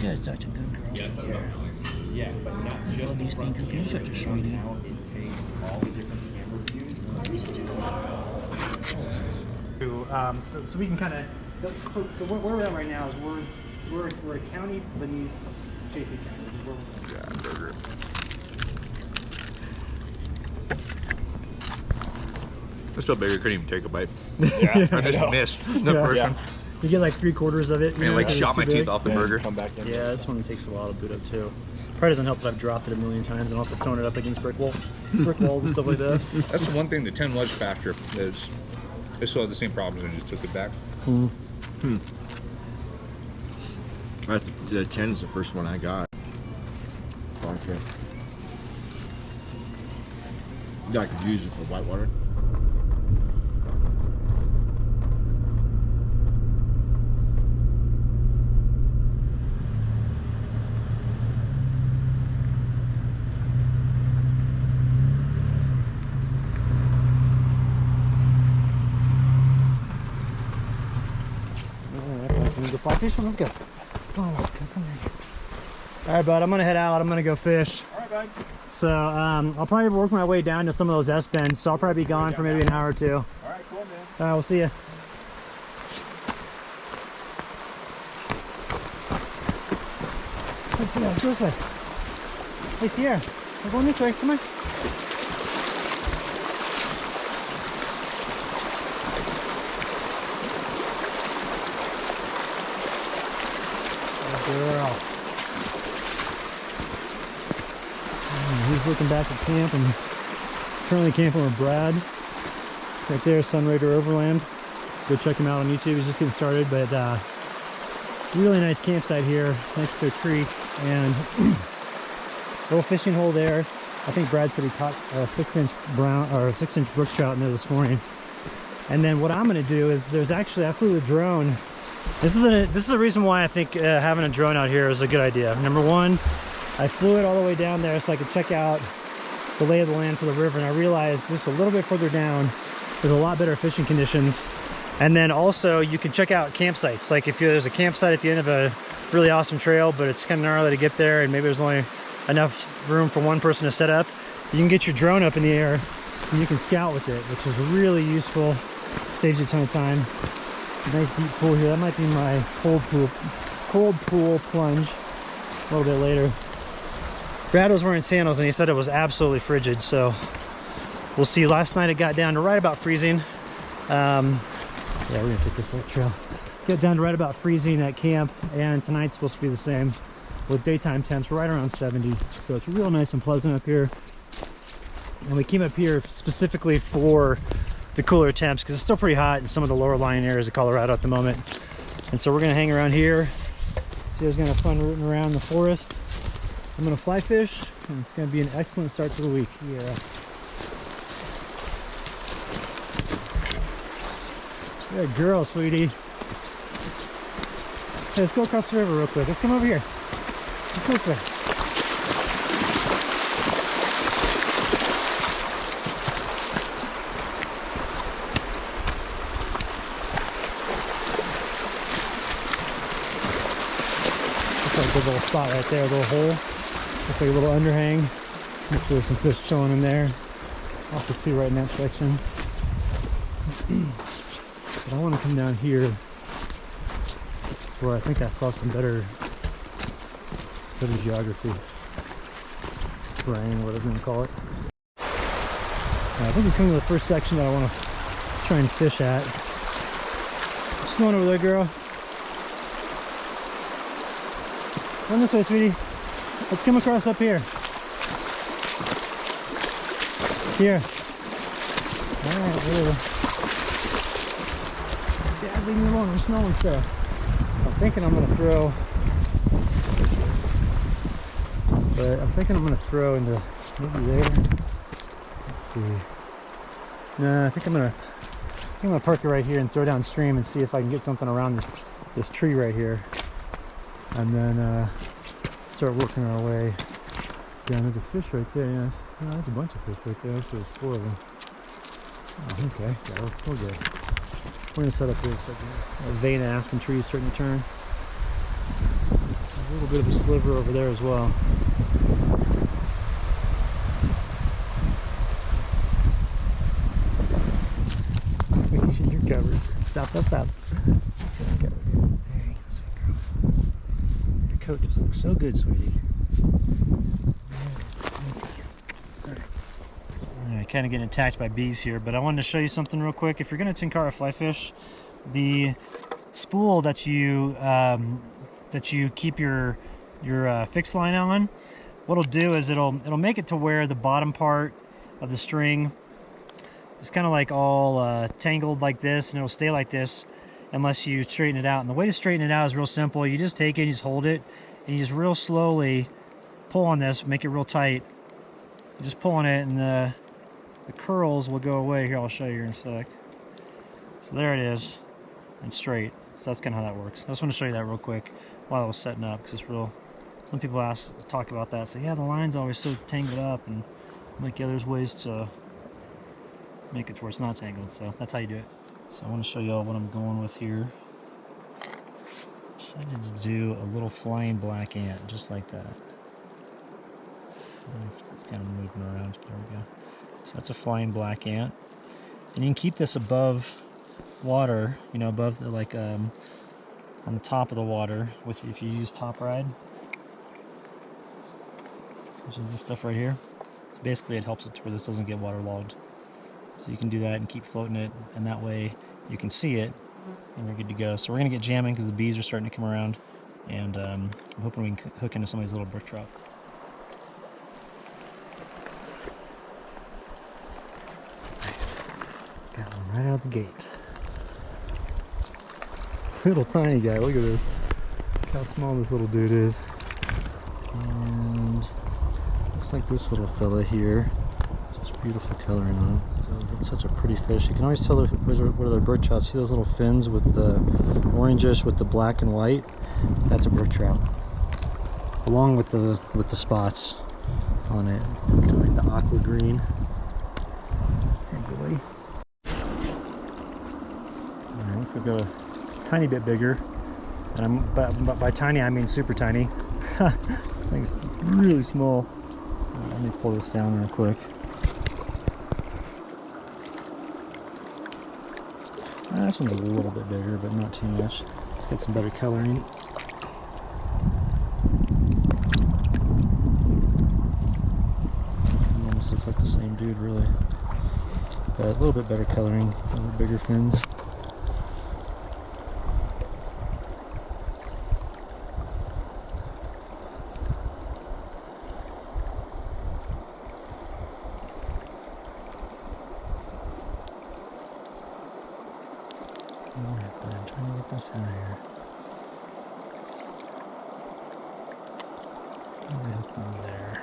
Yeah, such a good girl. Yeah, yeah, but not just these things. You're such a sweetie. Now it takes all the different camera views. So we can kind of so where we're at right now is we're a county beneath Chaffee County. Yeah, burger. It's so big I couldn't even take a bite. Yeah, I just missed the person. You get like 3/4 of it. And like shot my teeth off the burger. Come back in. Yeah, this one takes a while to boot up too. Probably doesn't help that I've dropped it a million times and also thrown it up against brick walls and stuff like that. That's the one thing. The 10 was faster. It still had the same problems and just took it back. That's the 10 is the first one I got. Okay. Yeah, I could use it for whitewater. Go fly fishing. Let's go. Let's go. Let's go. All right, bud. I'm gonna head out. I'm gonna go fish. All right, bud. So I'll probably work my way down to some of those S bends. So I'll probably be gone for maybe an hour or two. All right, cool, man. All right, we'll see you. Hey, Sierra, let's go this way. Hey, Sierra, we're going this way. Come on. Girl. He's looking back at camp and currently camping with Brad. Right there, Sunrader Overland. Let's go check him out on YouTube. He's just getting started, but really nice campsite here next to a creek and little fishing hole there. I think Brad said he caught a 6-inch brown or 6-inch brook trout in there this morning. And then what I'm going to do is I flew the drone. This is a reason why I think having a drone out here is a good idea. Number one, I flew it all the way down there so I could check out the lay of the land for the river, and I realized just a little bit further down there's a lot better fishing conditions. And then also you can check out campsites. Like if there's a campsite at the end of a really awesome trail, but it's kind of gnarly to get there and maybe there's only enough room for one person to set up, you can get your drone up in the air and you can scout with it, which is really useful. Saves you a ton of time. Nice deep pool here. That might be my cold pool plunge a little bit later. Brad was wearing sandals and he said it was absolutely frigid, so we'll see. Last night it got down to right about freezing. Yeah, we're gonna take this little trail. Get down to right about freezing at camp, and tonight's supposed to be the same with daytime temps right around 70. So it's real nice and pleasant up here. And we came up here specifically for the cooler temps because it's still pretty hot in some of the lower lying areas of Colorado at the moment. And so we're gonna hang around here. Sierra's gonna have fun rooting around the forest. I'm gonna fly fish, and it's gonna be an excellent start to the week. Yeah. Good girl, sweetie. Hey, let's go across the river real quick. Let's come over here. Let's go this way. Looks like a big little spot right there, a little hole. Looks like a little underhang. Looks like there's some fish chilling in there. Also two right in that section. But I want to come down here where I think I saw some better geography. Terrain, whatever you want to call it. I think we're coming to the first section that I want to try and fish at. Just going over there, girl. Run this way, sweetie. Let's come across up here. Here. Alright, whatever. Yeah, leave me alone. I'm smelling stuff. So I'm thinking I'm going to throw. But I'm thinking I'm going to throw into maybe there. Let's see. No, I think I'm going to park it right here and throw downstream and see if I can get something around this tree right here. And then start working our way down. There's a fish right there. Yes, yeah, there's a bunch of fish right there. Actually, there's 4 of them. Oh, okay, yeah, we're good. We're gonna set up here. A vein of aspen trees starting to turn. little bit of a sliver over there as well. You're covered. Stop. You're covered. There you go, sweet girl. Your coat just looks so good, sweetie. Easy. Alright, kind of getting attacked by bees here, but I wanted to show you something real quick. If you're going to Tenkara fly fish, the spool that you keep your fixed line on, what'll do is it'll make it to where the bottom part of the string is kind of like all tangled like this, and it'll stay like this unless you straighten it out. And the way to straighten it out is real simple. You just take it, you just hold it, and you just real slowly pull on this, make it real tight. You just pull on it, and the curls will go away. Here, I'll show you in a sec. So there it is, and straight. So that's kind of how that works. I just want to show you that real quick while I was setting up, because it's real. Some people talk about that, say, yeah, the line's always so tangled up, and I'm like, yeah, there's ways to make it to where it's not tangled. So that's how you do it. So I want to show you all what I'm going with here. Decided to do a little flying black ant, just like that. It's kind of moving around. There we go. So that's a flying black ant, and you can keep this above water, you know, above the, like on the top of the water with, if you use top ride, which is this stuff right here. So basically it helps it to where this doesn't get waterlogged. So you can do that and keep floating it, and that way you can see it and you're good to go. So we're gonna get jamming because the bees are starting to come around, and I'm hoping we can hook into somebody's little brook trout. Nice. Got one right out the gate. Little tiny guy, look at this. Look how small this little dude is. And looks like this little fella here. Just beautiful coloring on it. It's such a pretty fish. You can always tell where they're brook trout. See those little fins with the orangish with the black and white? That's a brook trout. Along with the spots on it. Kind of like the aqua green. Hey boy. Alright, let's go a tiny bit bigger. And but by tiny I mean super tiny. This thing's really small. Let me pull this down real quick. This one's a little bit bigger, but not too much. Let's get some better coloring. Almost looks like the same dude, really. But a little bit better coloring, a little bigger fins. I'm trying to get this out of here. Maybe hooked on there.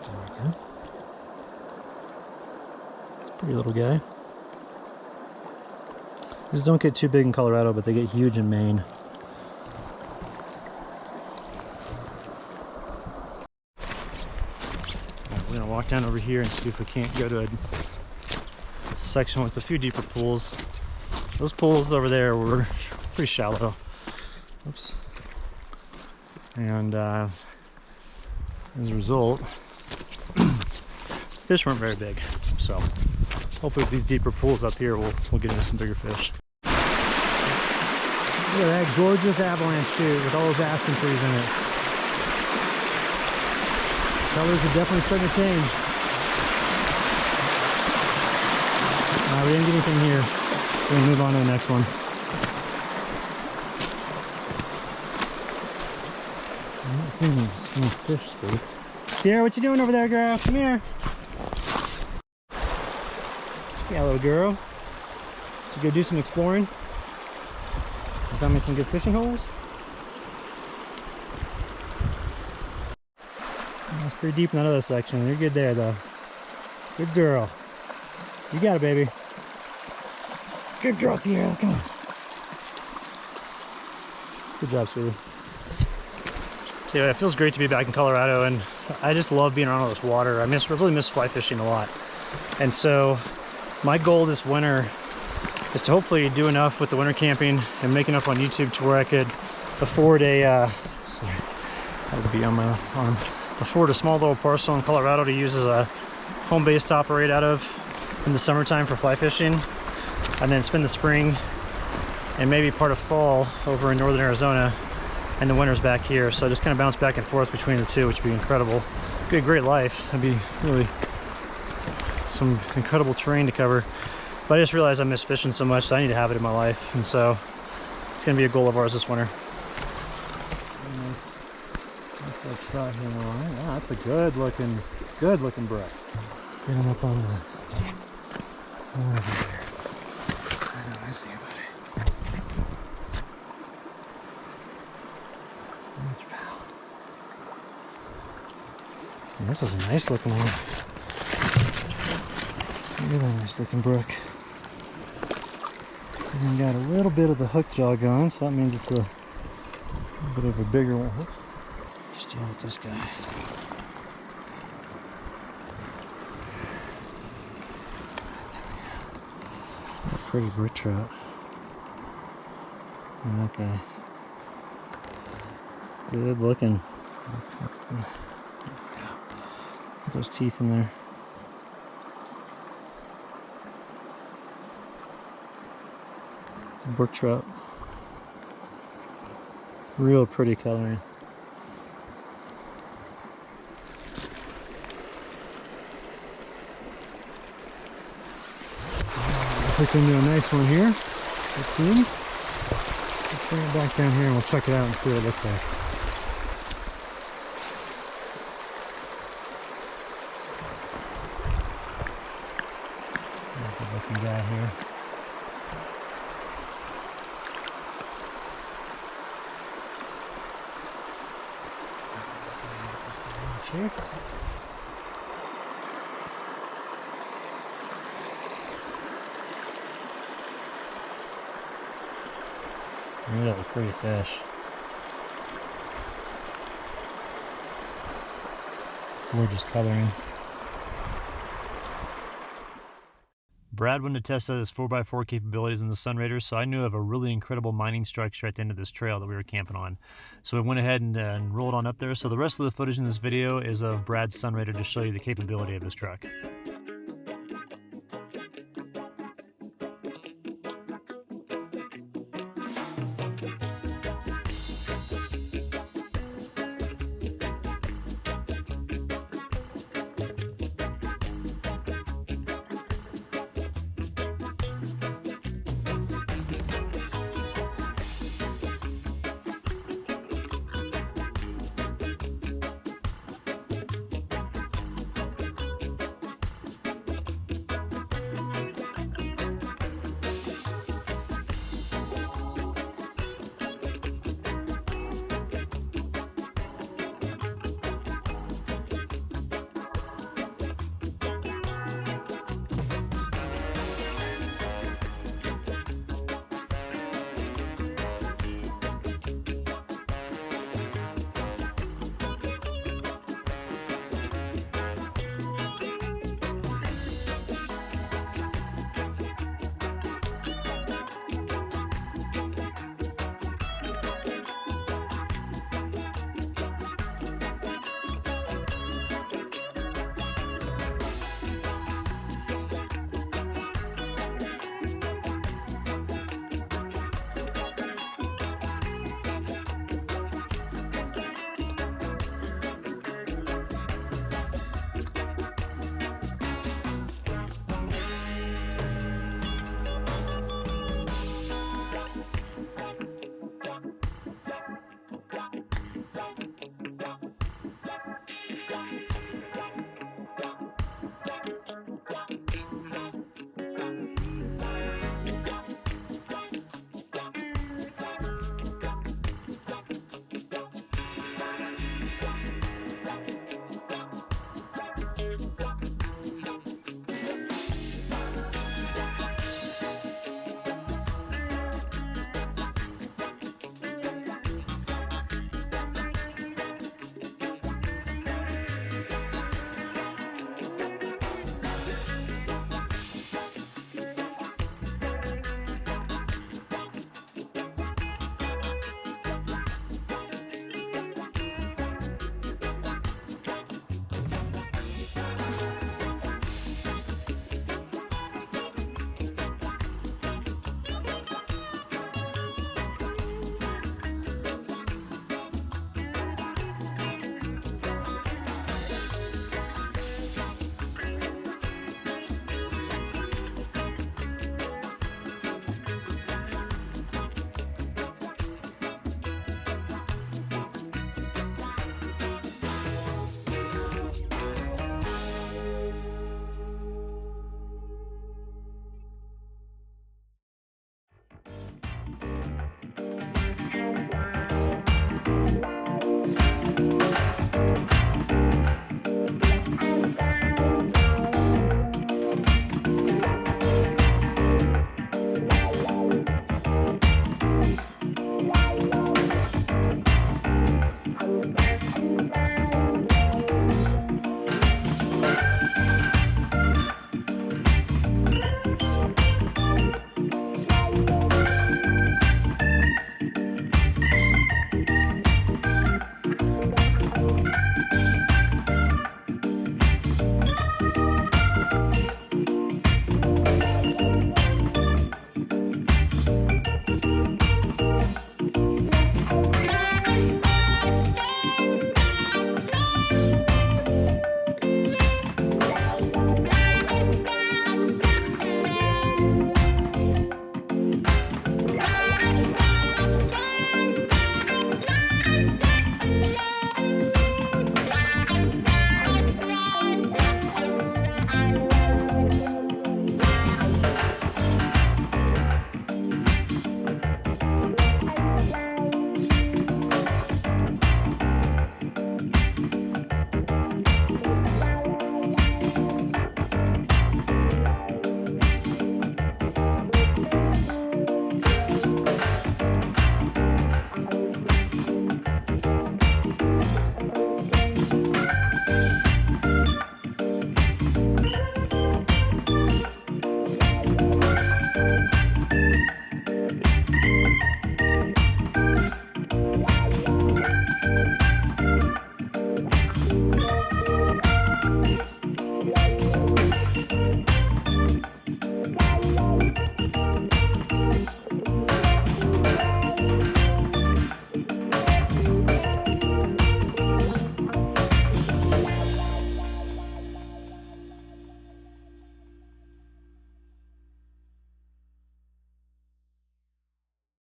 There we go. Pretty little guy. These don't get too big in Colorado, but they get huge in Maine. We're gonna walk down over here and see if we can't go to a section with a few deeper pools. Those pools over there were pretty shallow. Oops. And as a result, fish weren't very big. So hopefully with these deeper pools up here, we'll get into some bigger fish. Look at that gorgeous avalanche chute with all those aspen trees in it. Colors are definitely starting to change. We didn't get anything here. We're gonna move on to the next one. I'm not seeing any fish spook. Sierra, what you doing over there, girl? Come here. Yeah, little girl. Should we go do some exploring? You found me some good fishing holes? That's pretty deep in that other section. You're good there, though. Good girl. You got it, baby. Good girl, Sierra. Come on. Good job, sweetie. So yeah, it feels great to be back in Colorado, and I just love being around all this water. I really miss fly fishing a lot. And so my goal this winter is to hopefully do enough with the winter camping and make enough on YouTube to where I could afford a, sorry, that would be on my arm, afford a small little parcel in Colorado to use as a home base to operate out of in the summertime for fly fishing, and then spend the spring and maybe part of fall over in northern Arizona, and the winter's back here. So just kind of bounce back and forth between the two, which would be incredible. It'd be a great life. It'd be really some incredible terrain to cover. But I just realized I miss fishing so much, so I need to have it in my life, and so it's gonna be a goal of ours this winter. Nice little trout here. Yeah, that's a good looking brook. Get him up on the over there. I know, I see you, buddy. Huge bow. And this is a nice looking one. Really nice looking brook. And got a little bit of the hook jaw going, so that means it's a bit of a bigger one. Whoops. Just dealing with this guy. Pretty brook trout. Okay. Good looking. Put those teeth in there. It's a brook trout. Real pretty coloring. Hooked into a nice one here, it seems. Let's bring it back down here and we'll check it out and see what it looks like. Good looking guy here. Get this guy off here. Really pretty fish. Gorgeous coloring. Brad wanted to test out his 4x4 capabilities in the Sunrader, so I knew of a really incredible mining structure at the end of this trail that we were camping on. So we went ahead and rolled on up there. So the rest of the footage in this video is of Brad's Sunrader to show you the capability of this truck.